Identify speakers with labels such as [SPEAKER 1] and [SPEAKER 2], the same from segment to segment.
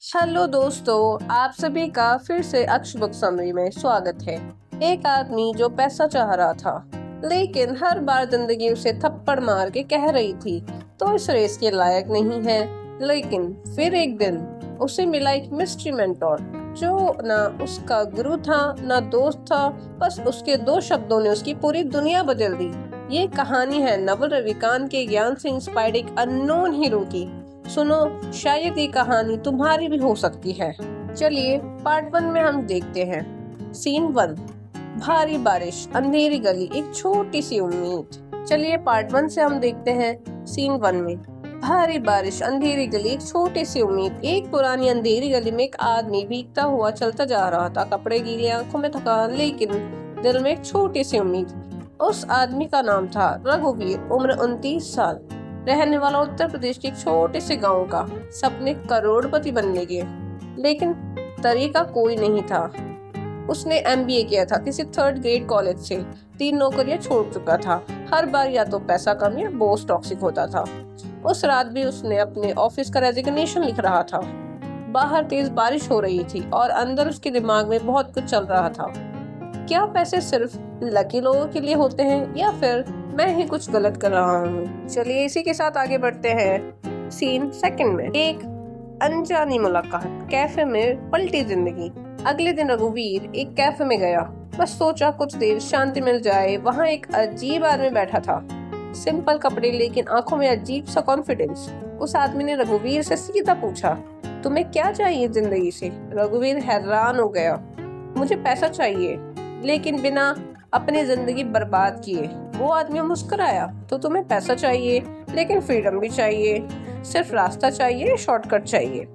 [SPEAKER 1] Hello दोस्तों, आप सभी का फिर से अक्ष बुक समरी में स्वागत है। एक आदमी जो पैसा चाह रहा था, लेकिन हर बार जिंदगी उसे थप्पड़ मार के कह रही थी तो इस रेस के लायक नहीं है। लेकिन फिर एक दिन उसे मिला एक मिस्ट्री मेंटोर जो ना उसका गुरु था ना दोस्त था, बस उसके दो शब्दों ने उसकी पूरी दुनिया बदल दी। ये कहानी है नवल रविकांत के ज्ञान से इंस्पायर्ड एक अननोन हीरो की। सुनो, शायद ये कहानी तुम्हारी भी हो सकती है। चलिए पार्ट 1 में हम देखते हैं। सीन 1, भारी बारिश, अंधेरी गली, एक छोटी सी उम्मीद। चलिए पार्ट 1 से हम देखते हैं सीन 1 में। भारी बारिश, अंधेरी गली, एक छोटी सी उम्मीद। एक पुरानी अंधेरी गली में एक आदमी भीगता हुआ चलता जा रहा था। कपड़े गीले, आंखों में थकान, लेकिन दिल में एक छोटी सी उम्मीद। उस आदमी का नाम था रघुवीर, उम्र 29 साल, रहने वाला उत्तर प्रदेश के एक छोटे से गांव का। सपने करोड़पति बनने के, लेकिन तरीका कोई नहीं था। उसने MBA किया था किसी 3rd ग्रेड कॉलेज से। 3 नौकरियां छोड़ चुका था। हर बार या तो पैसा कम या बॉस टॉक्सिक होता था। उस रात भी उसने अपने ऑफिस का रेजिग्नेशन लिख रहा था। बाहर तेज बारिश हो रही थी और अंदर उसके दिमाग में बहुत कुछ चल रहा था। क्या पैसे सिर्फ लकी लोगों के लिए होते हैं या फिर मैं ही कुछ गलत कर रहा हूँ? चलिए इसी के साथ आगे बढ़ते हैं सीन 2 में। एक अनजानी मुलाकात, कैफे में पलटी जिंदगी। अगले दिन रघुवीर एक कैफे में गया। बस सोचा कुछ देर शांति मिल जाए। वहाँ एक अजीब आदमी बैठा था, सिंपल कपड़े लेकिन आंखों में अजीब सा कॉन्फिडेंस। उस आदमी ने रघुवीर से सीधा पूछा, तुम्हें क्या चाहिए जिंदगी से? रघुवीर हैरान हो गया। मुझे पैसा चाहिए, लेकिन बिना अपनी जिंदगी बर्बाद किए। वो आदमी मुस्कुराया, तो तुम्हें पैसा चाहिए लेकिन फ्रीडम भी चाहिए, सिर्फ रास्ता चाहिए, शॉर्टकट चाहिए।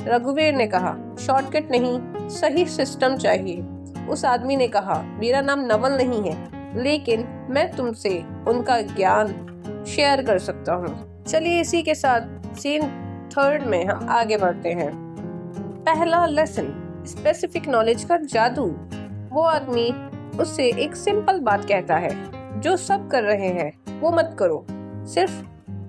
[SPEAKER 1] रघुवीर ने कहा, शॉर्टकट नहीं, सही सिस्टम चाहिए। उस आदमी ने कहा, मेरा नाम नवल नहीं है, लेकिन मैं तुमसे उनका ज्ञान शेयर कर सकता हूँ। चलिए इसी के साथ सीन 3 में हम आगे बढ़ते हैं। पहला लेसन, स्पेसिफिक नॉलेज का जादू। वो आदमी उससे एक सिंपल बात कहता है, जो सब कर रहे हैं वो मत करो, सिर्फ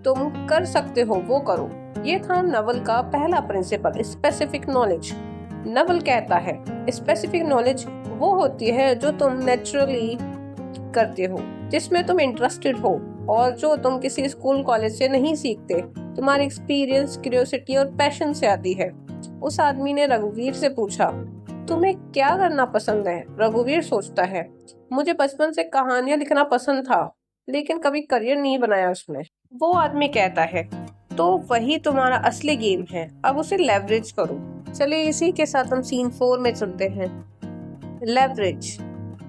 [SPEAKER 1] तुम कर सकते हो वो करो। ये था नवल का पहला प्रिंसिपल, स्पेसिफिक नॉलेज। नवल कहता है, स्पेसिफिक नॉलेज वो होती है जो तुम नेचुरली करते हो, जिसमें तुम इंटरेस्टेड हो और जो तुम किसी स्कूल कॉलेज से नहीं सीखते। तुम्हारी एक्सपीरियंस, क्यूरियोसिटी और पैशन से आती है। उस आदमी ने रघुवीर से पूछा, तुम्हें क्या करना पसंद है? रघुवीर सोचता है, मुझे बचपन से कहानियां लिखना पसंद था, लेकिन कभी करियर नहीं बनाया उसमें। वो आदमी कहता है, तो वही तुम्हारा असली गेम है, अब उसे लेवरेज करो। चलिए इसी के साथ हम सीन 4 में चलते हैं। लेवरेज,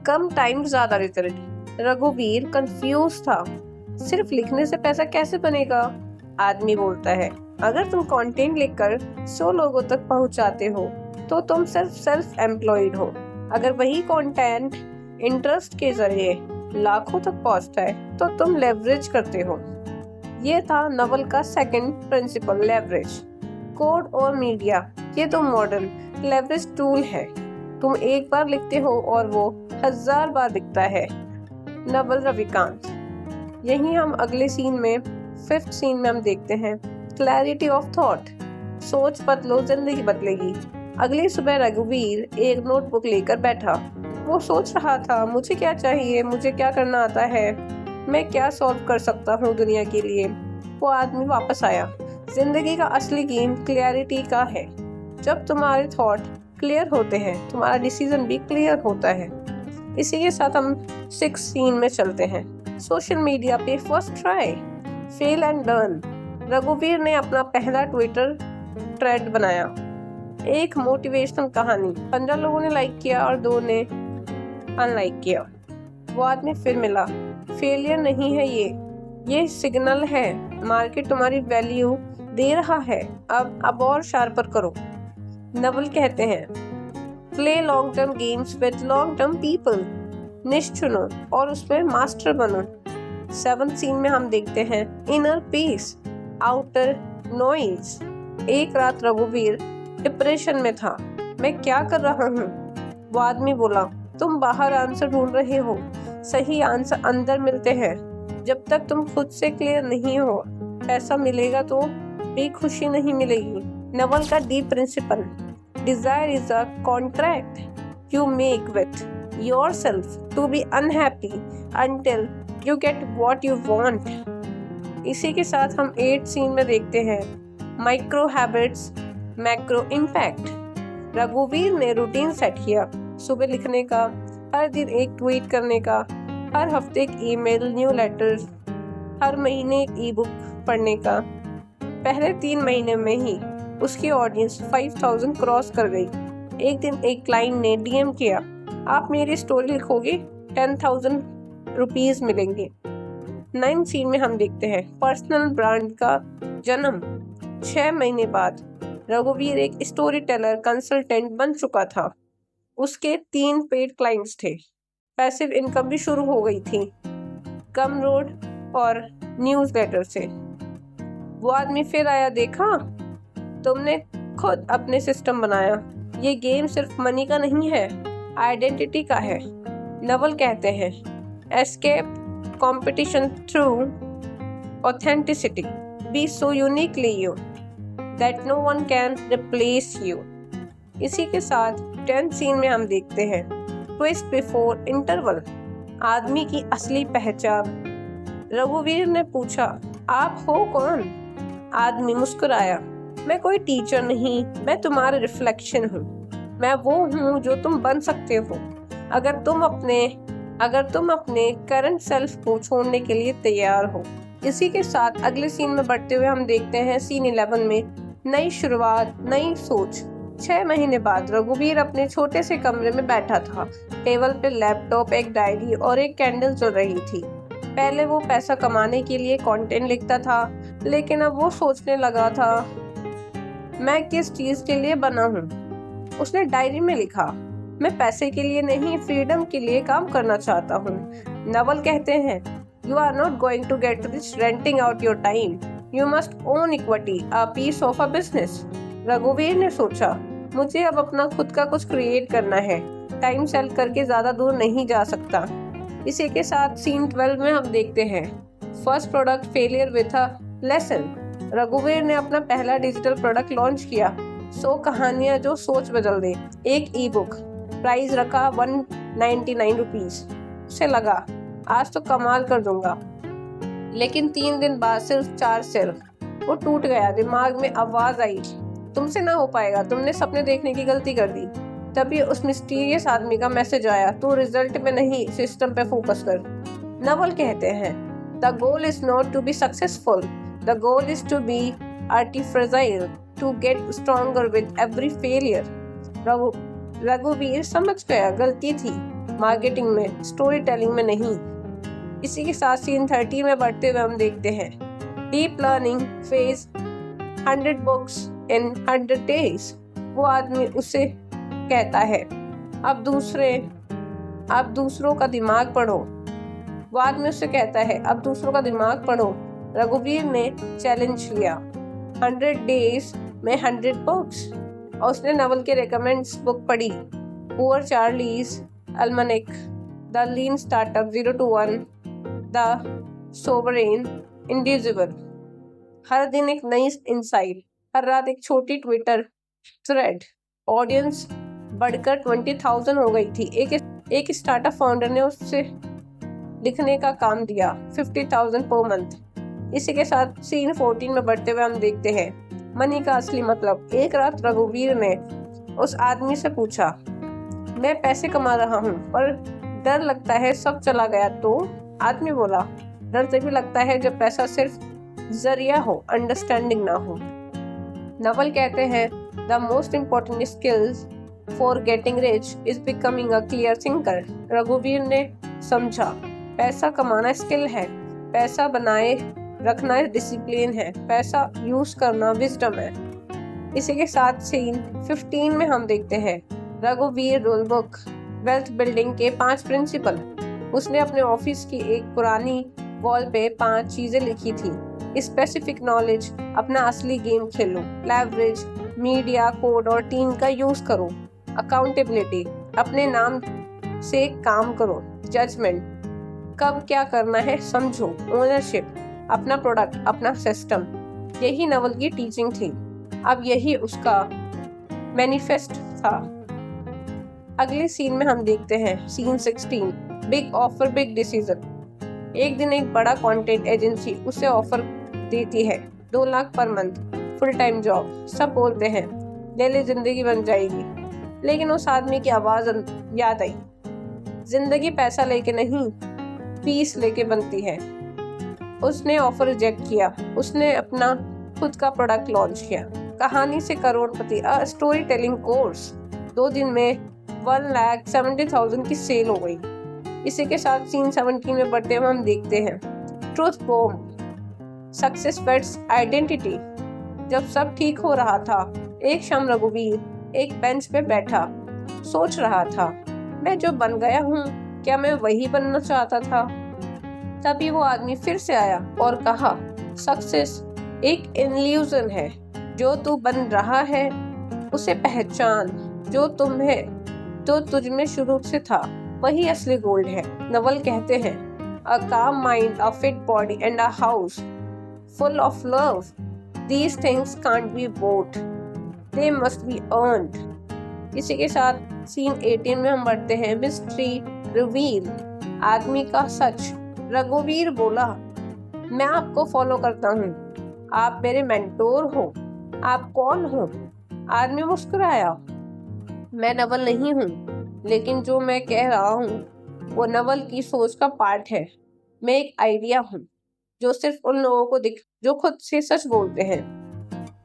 [SPEAKER 1] कम टाइम ज्यादा रिजल्ट। रघुवीर कंफ्यूज था, सिर्फ लिखने से पैसा कैसे बनेगा? आदमी बोलता है, अगर तुम कंटेंट लिखकर 100 लोगों तक पहुंचाते हो तो तुम सिर्फ सेल्फ एम्प्लॉयड हो। अगर वही कंटेंट इंटरेस्ट के जरिए लाखों तक पहुंचता है तो तुम लेवरेज करते हो। ये था नवल का सेकंड प्रिंसिपल, लेवरेज। कोड और मीडिया, ये तो मॉडर्न लेवरेज टूल है। तुम एक बार लिखते हो और वो 1000 बार दिखता है। नवल रविकांत। यही हम अगले सीन में, 5th सीन में हम देखते हैं क्लैरिटी ऑफ थॉट। सोच बदलो, जिंदगी बदलेगी। अगली सुबह रघुवीर एक नोटबुक लेकर बैठा। वो सोच रहा था, मुझे क्या चाहिए, मुझे क्या करना आता है, मैं क्या सॉल्व कर सकता हूँ दुनिया के लिए। वो आदमी वापस आया। जिंदगी का असली गेम क्लियरिटी का है। जब तुम्हारे थॉट क्लियर होते हैं, तुम्हारा डिसीजन भी क्लियर होता है। इसी के साथ हम 6th सीन में चलते हैं। सोशल मीडिया पे first try, fail and learn. रघुवीर ने अपना पहला ट्विटर थ्रेड बनाया, एक मोटिवेशनल कहानी। 15 लोगों ने लाइक किया और 2 ने अनलाइक किया। वो आदमी फिर मिला, फेलियर नहीं है ये सिग्नल है। मार्केट तुम्हारी वैल्यू दे रहा है, अब और शार्पर करो। नवल कहते हैं, play long term games with long term people. निश चुनो और उसमें मास्टर बनो। 7th सीन में हम देखते हैं इनर पीस, आउटर नॉइज। एक रात रघुवीर डिप्रेशन में था। मैं क्या कर रहा हूँ? वो आदमी बोला, तुम बाहर आंसर ढूंढ रहे हो, सही आंसर अंदर मिलते हैं। जब तक तुम खुद से क्लियर नहीं हो, पैसा मिलेगा तो भी खुशी नहीं मिलेगी। नवल का deep principle, desire is a contract you make with yourself to be unhappy until you get what you want. इसी के साथ हम 8th सीन में देखते हैं माइक्रो हैबिट्स मैक्रो इम्पैक्ट। रघुवीर ने रूटीन सेट किया, सुबह लिखने का, हर दिन एक ट्वीट करने का, हर हफ्ते एक ईमेल न्यू लेटर्स, हर महीने एक ई बुक पढ़ने का। पहले 3 महीने में ही उसकी ऑडियंस 5000 क्रॉस कर गई। एक दिन एक क्लाइंट ने डीएम किया, आप मेरी स्टोरी लिखोगे 10,000 रुपीज मिलेंगे। 9th सीन में हम देखते हैं पर्सनल ब्रांड का जन्म। 6 महीने बाद रघुवीर एक स्टोरी टेलर कंसल्टेंट बन चुका था। उसके 3 पेड क्लाइंट्स थे। पैसिव इनकम भी शुरू हो गई थी, कम रोड और न्यूज़लेटर से। वो आदमी फिर आया, देखा तुमने खुद अपने सिस्टम बनाया। ये गेम सिर्फ मनी का नहीं है, आइडेंटिटी का है। नवल कहते हैं escape competition through authenticity, be so uniquely you that no one can replace you. इसी के साथ 10th सीन में हम देखते हैं ट्विस्ट बिफोर इंटरवल, आदमी की असली पहचान। रघुवीर ने पूछा, आप हो कौन? आदमी मुस्कुराया, मैं कोई टीचर नहीं, मैं तुम्हारा रिफ्लेक्शन हूँ। मैं वो हूँ जो तुम बन सकते हो अगर तुम अपने करंट सेल्फ को छोड़ने के लिए तैयार हो। इसी के साथ अगले सीन में बढ़ते हुए हम देखते हैं सीन 11 में नई शुरुआत, नई सोच। 6 महीने बाद रघुवीर अपने छोटे से कमरे में बैठा था। टेबल पे लैपटॉप, एक डायरी और एक कैंडल जल रही थी। पहले वो पैसा कमाने के लिए कंटेंट लिखता था, लेकिन अब वो सोचने लगा था, मैं किस चीज के लिए बना हूँ। उसने डायरी में लिखा, मैं पैसे के लिए नहीं, फ्रीडम के लिए काम करना चाहता हूँ। नवल कहते हैं, you are not going to get rich renting out your time, you must own equity, a piece of a business. रघुवीर ने सोचा, मुझे अब अपना खुद का कुछ क्रिएट करना है, टाइम सेल करके ज्यादा दूर नहीं जा सकता। इसी के साथ सीन 12 में हम देखते हैं first product failure with a lesson. रघुवीर ने अपना पहला डिजिटल प्रोडक्ट लॉन्च किया, 100 कहानियां जो सोच बदल दे, एक ई बुक। प्राइस रखा 199 रुपीज। उसे लगा, आज तो कमाल कर दूंगा। लेकिन 3 दिन बाद सिर्फ 4 सेल। वो टूट गया। दिमाग में आवाज आई, तुमसे ना हो पाएगा, तुमने सपने देखने की गलती कर दी। तभी उस मिस्टीरियस आदमी का मैसेज आया, तू रिजल्ट पे नहीं, सिस्टम पे फोकस कर। नवल कहते हैं, the goal is not to be successful, the goal is to be artificial, to get stronger with every failure. रघुवीर समझ गया, गलती थी मार्केटिंग में, स्टोरी टेलिंग में नहीं। इसी के साथ सीन 30 में बढ़ते हुए हम देखते हैं डीप लर्निंग फेज, 100 बुक्स इन 100 डेज। वो आदमी उसे कहता है, अब दूसरों का दिमाग पढ़ो। वो आदमी उससे कहता है, अब दूसरों का दिमाग पढ़ो। रघुवीर ने चैलेंज लिया, 100 डेज में 100 बुक्स। और उसने नवल के रेकमेंड्स बुक पढ़ी, poor Charlie's almanack, the lean startup 0 to 1, the sovereign individual. हर दिन एक नई इंसाइट, हर रात एक छोटी ट्विटर थ्रेड। ऑडियंस बढ़कर 20,000 हो गई थी। एक स्टार्टअप फाउंडर ने उससे लिखने का काम दिया, 50,000 पर मंथ। इसी के साथ सीन 14 में बढ़ते हुए हम देखते हैं मनी का असली मतलब। एक रात रघुवीर ने उस आदमी से पूछा, मैं पैसे कमा रहा हूँ पर डर लगता है सब चला गया तो? आदमी बोला, डर तभी लगता है जब पैसा सिर्फ जरिया हो, अंडरस्टैंडिंग ना हो। नवल कहते हैं, the most important skills for getting rich is becoming a clear thinker. रघुवीर ने समझा, पैसा कमाना स्किल है, पैसा बनाए रखना डिसिप्लिन है, पैसा यूज करना विजडम है। इसी के साथ सीन 15 में हम देखते हैं रघुवीर रूल बुक, वेल्थ बिल्डिंग के 5 प्रिंसिपल। उसने अपने ऑफिस की एक पुरानी वॉल पे 5 चीजें लिखी थी। स्पेसिफिक नॉलेज, अपना असली गेम खेलो। लेवरेज, मीडिया, कोड और टीम का यूज करो। अकाउंटेबिलिटी, अपने नाम से काम करो। जजमेंट, कब क्या करना है समझो। ओनरशिप, अपना प्रोडक्ट, अपना सिस्टम। यही नवल की टीचिंग थी। अब यही उसका मैनिफेस्ट था। अगले सीन में हम देखते हैं scene 16, big offer big decision. एक दिन एक बड़ा कंटेंट एजेंसी उसे ऑफर देती है 2 lakh per month, full time job. सब बोलते हैं ले ले जिंदगी बन जाएगी, लेकिन उस आदमी की आवाज याद आई, जिंदगी पैसा लेके नहीं पीस लेके बनती है। उसने ऑफर रिजेक्ट किया। उसने अपना खुद का प्रोडक्ट लॉन्च किया, कहानी से करोड़पति, अ स्टोरी टेलिंग कोर्स। 2 दिन में 1,70,000 की सेल हो गई। इसी के साथ सीन 17 में बढ़ते हुए हम देखते हैं truth bomb, success bets identity. जब सब ठीक हो रहा था, एक शाम रघुवीर एक बेंच पे बैठा सोच रहा था, मैं जो बन गया हूँ, क्या मैं वही बनना चाहता था? तभी वो आदमी फिर से आया और कहा, सक्सेस एक इल्यूजन है, जो तू बन रहा है उसे पहचान। जो तुम है तो तुझ में शुरू से था, वही असली गोल्ड है। नवल कहते हैं, a calm mind, a fit body and a house full of love, these things can't be bought, they must be earned. इसी के साथ सीन 18 में हम बढ़ते हैं मिस्ट्री रिवील, आदमी का सच। रघुवीर बोला, मैं आपको फॉलो करता हूँ, आप मेरे मेंटोर हो, आप कौन हो? आदमी मुस्कुराया, मैं नवल नहीं हूँ, लेकिन जो मैं कह रहा हूँ वो नवल की सोच का पार्ट है। मैं एक आइडिया हूँ जो सिर्फ उन लोगों को दिख जो खुद से सच बोलते हैं।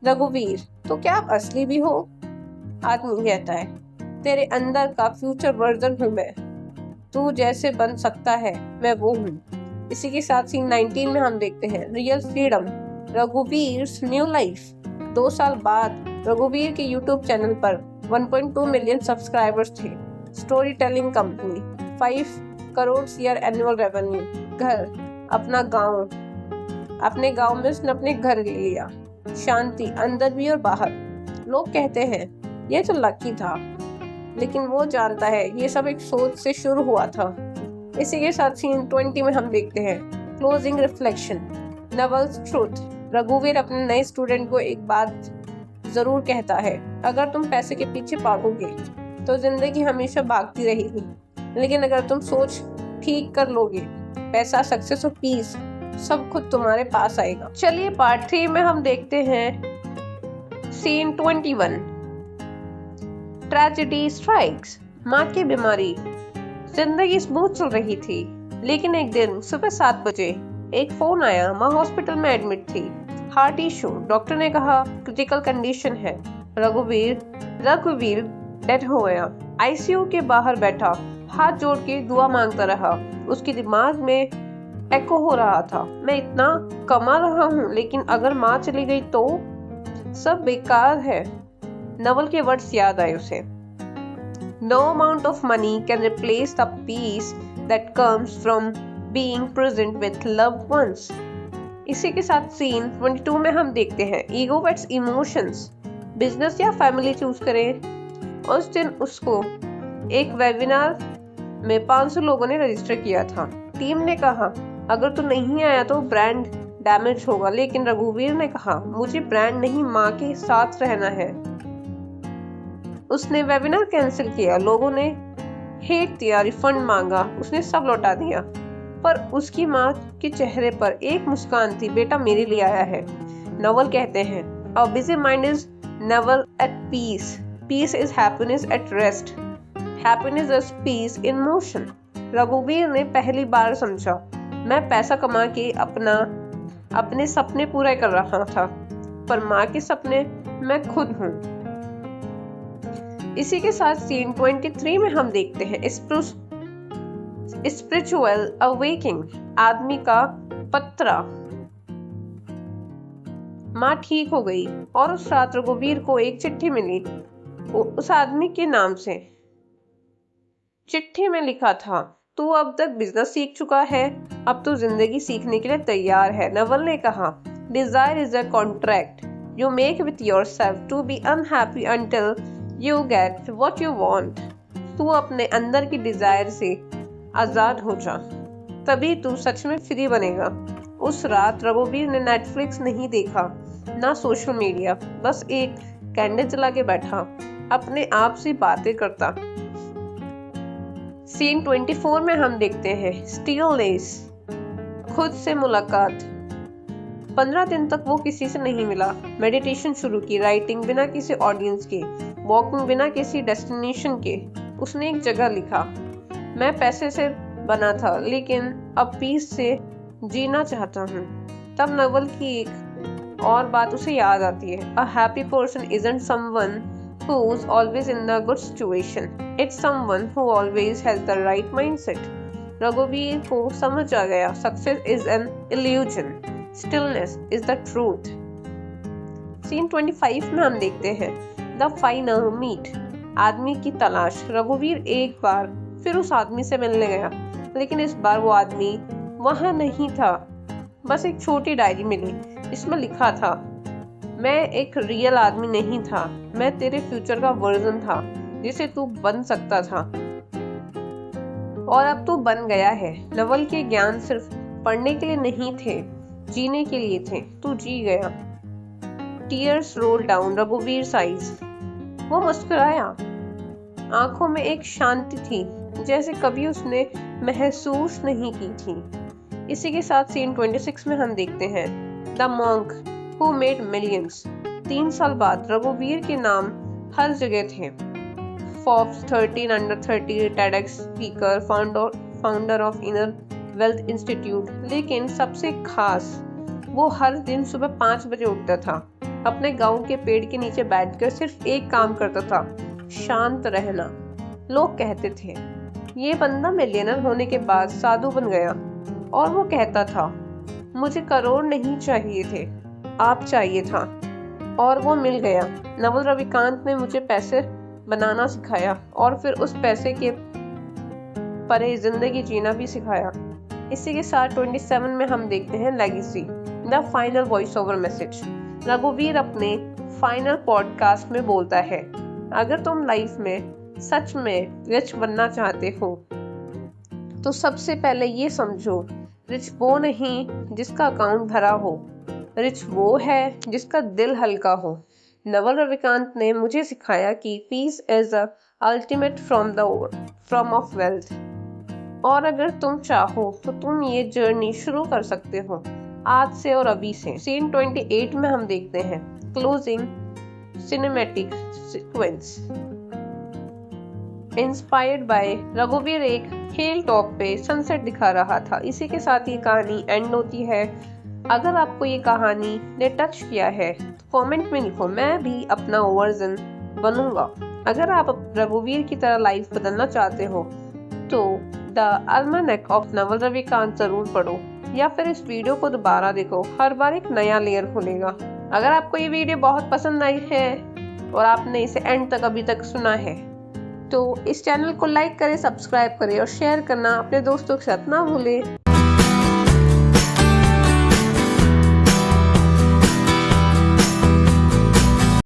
[SPEAKER 1] रघुवीर, तो क्या आप असली भी हो? आदमी कहता है, तेरे अंदर का फ्यूचर वर्जन हूँ मैं, तू जैसे बन सकता है मैं वो हूँ। इसी के साथ सीन 19 में हम देखते हैं रियल फ्रीडम, रघुवीर न्यू लाइफ। 2 साल बाद रघुवीर के यूट्यूब चैनल पर 1.2 मिलियन सब्सक्राइबर्स थे। Story telling company, 5 crore year annual revenue, घर, अपना गांव। अपने गांव में उसने अपने घर ले लिया, शांति अंदर भी और बाहर। लोग कहते हैं ये तो लकी था, लेकिन वो जानता है ये सब एक सोच से शुरू हुआ था। इसी के साथ सीन 20 में हम देखते हैं क्लोजिंग रिफ्लेक्शन, नवल्स ट्रूथ। रघुवीर अपने नए स्टूडेंट को एक बात जरूर कहता है, अगर तुम पैसे के पीछे भागोगे तो जिंदगी हमेशा भागती रहेगी, लेकिन अगर तुम सोच ठीक कर लोगे, पैसा, सक्सेस और पीस सब खुद तुम्हारे पास आएगा। चलिए पार्ट 3 में हम देखते हैं सीन 21, ट्रेजेडी स्ट्राइक्स। माँ की बीमारी। जिंदगी स्मूथ चल रही थी, लेकिन एक दिन सुबह 7 बजे एक फोन आया। माँ हॉस्पिटल में एडमिट थी, हार्ट इशू। डॉक्टर ने कहा क्रिटिकल कंडीशन है। रघुवीर डेड हो गया। आईसीयू के बाहर बैठा हाथ जोड़ के दुआ मांगता रहा। उसके दिमाग में एको हो रहा था, मैं इतना कमा रहा हूँ, लेकिन अगर माँ चली गई तो सब बेकार है। नवल के वर्ड्स याद आए उसे, No amount of money can replace the peace that comes from being present with loved ones. इसी के साथ सीन 22 में हम देखते हैं ईगो वेट्स इमोशंस, बिजनेस या फैमिली चूज करें। उस दिन उसको एक वेबिनार में 500 लोगों ने रजिस्टर किया था। टीम ने कहा अगर तू नहीं आया तो ब्रांड डैमेज होगा, लेकिन रघुवीर ने कहा मुझे ब्रांड नहीं, माँ के साथ रहना है। उसने वेबिनार कैंसिल किया, लोगों ने हेट दिया, रिफंड मांगा, उसने सब लौटा दिया, पर उसकी माँ के चेहरे पर एक मुस्कान थी, बेटा मेरे लिए आया है। नवल कहते हैं a busy mind is never at peace, peace is happiness at rest, happiness is peace in motion. रघुवीर ने पहली बार समझा, मैं पैसा कमा के अपने सपने पूरे कर रहा था, पर माँ के सपने मैं खुद हूँ। इसी के साथ सीन 23 में हम देखते हैं स्पिरिचुअल अवेकिंग, आदमी का पत्रा। माँ ठीक हो गई और उस रात रघुवीर को एक चिट्ठी मिली उस आदमी के नाम से। चिट्ठी में लिखा था, तू अब तक बिजनेस सीख चुका है, अब तू जिंदगी सीखने के लिए तैयार है। नवल ने कहा, desire is a contract you make with yourself to be unhappy until You get what you want. तू अपने अंदर की डिजायर से आजाद हो जा, तभी तू सच में फ्री बनेगा। उस रात रघुवीर ने नेटफ्लिक्स नहीं देखा, ना सोशल मीडिया, बस एक कैंडल जला के बैठा, अपने आप से बातें करता। सीन 24 में हम देखते हैं स्टिलनेस, खुद से मुलाकात। 15 दिन तक वो किसी से नहीं मिला। मेडिटेशन शुरू की, राइटिंग बिना किसी ऑडियंस के, वॉकिंग बिना किसी डेस्टिनेशन के। उसने एक जगह लिखा, मैं पैसे से बना था लेकिन अब पीस से जीना चाहता हूँ। तब नवल की एक और बात उसे याद आती है, a happy person isn't someone who's always in the good situation. It's someone who always has the right mindset. रघुवीर को समझ आ गया, success is an illusion. Stillness is the truth. Scene 25 में हम देखते हैं The final meet. आदमी की तलाश। रघुवीर एक बार फिर उस आदमी से मिलने गया, लेकिन इस बार वो आदमी वहां नहीं था। बस एक छोटी डायरी मिली, इसमें लिखा था, मैं एक रियल आदमी नहीं था, मैं तेरे फ्यूचर का वर्जन था जिसे तू बन सकता था, और अब तू बन गया है। नवल के ज्ञान सिर्फ पढ़ने के लिए नहीं थे, जीने के लिए थे। तू जी गया। टीयर्स रोल डाउन रघुवीर आईज। वो मुस्कुराया, आंखों में एक शांति थी जैसे कभी उसने महसूस नहीं की थी। इसी के साथ सीन 26 में हम देखते हैं the monk Who made millions. 3 साल बाद रघुवीर के नाम हर जगह थे। Forbes 13 under 30, TEDx speaker, founder of Inner Wealth Institute। लेकिन सबसे खास, वो हर दिन सुबह 5 बजे उठता था, अपने गांव के पेड़ के नीचे बैठकर सिर्फ एक काम करता था, शांत रहना। लोग कहते थे ये बंदा मिलियनर होने के बाद साधु बन गया, और वो कहता था मुझे करोड़ नहीं चाहिए थे, आप चाहिए था, और वो मिल गया। नवल रविकांत ने मुझे पैसे बनाना सिखाया और फिर उस पैसे के परे जिंदगी जीना भी सिखाया। इसी के साथ 27 में हम देखते हैं legacy, the final voice over message. रघुवीर अपने फाइनल पॉडकास्ट में बोलता है, अगर तुम लाइफ में सच में रिच बनना चाहते हो तो सबसे पहले ये समझो, रिच वो नहीं जिसका अकाउंट भरा हो, रिच वो है जिसका दिल हल्का हो। नवल रविकांत ने मुझे सिखाया कि peace is the ultimate form of wealth, और अगर तुम चाहो तो तुम ये जर्नी शुरू कर सकते हो आज से और अभी से। सीन 28 में हम देखते हैं closing cinematic sequence. Inspired by रघुवीर एक हिल टॉप पे सनसेट दिखा रहा था। इसी के साथ ये कहानी एंड होती है। अगर आपको ये कहानी ने टच किया है तो कमेंट में लिखो, मैं भी अपना वर्जन बनूंगा। अगर आप रघुवीर की तरह लाइफ बदलना चाहते हो तो द अल्मानक ऑफ नवल रविकांत जरूर पढ़ो, या फिर इस वीडियो को दोबारा देखो, हर बार एक नया लेयर खुलेगा। अगर आपको ये वीडियो बहुत पसंद आई है और आपने इसे एंड तक अभी तक सुना है तो इस चैनल को लाइक करें, सब्सक्राइब करें और शेयर करना अपने दोस्तों के साथ ना भूलें।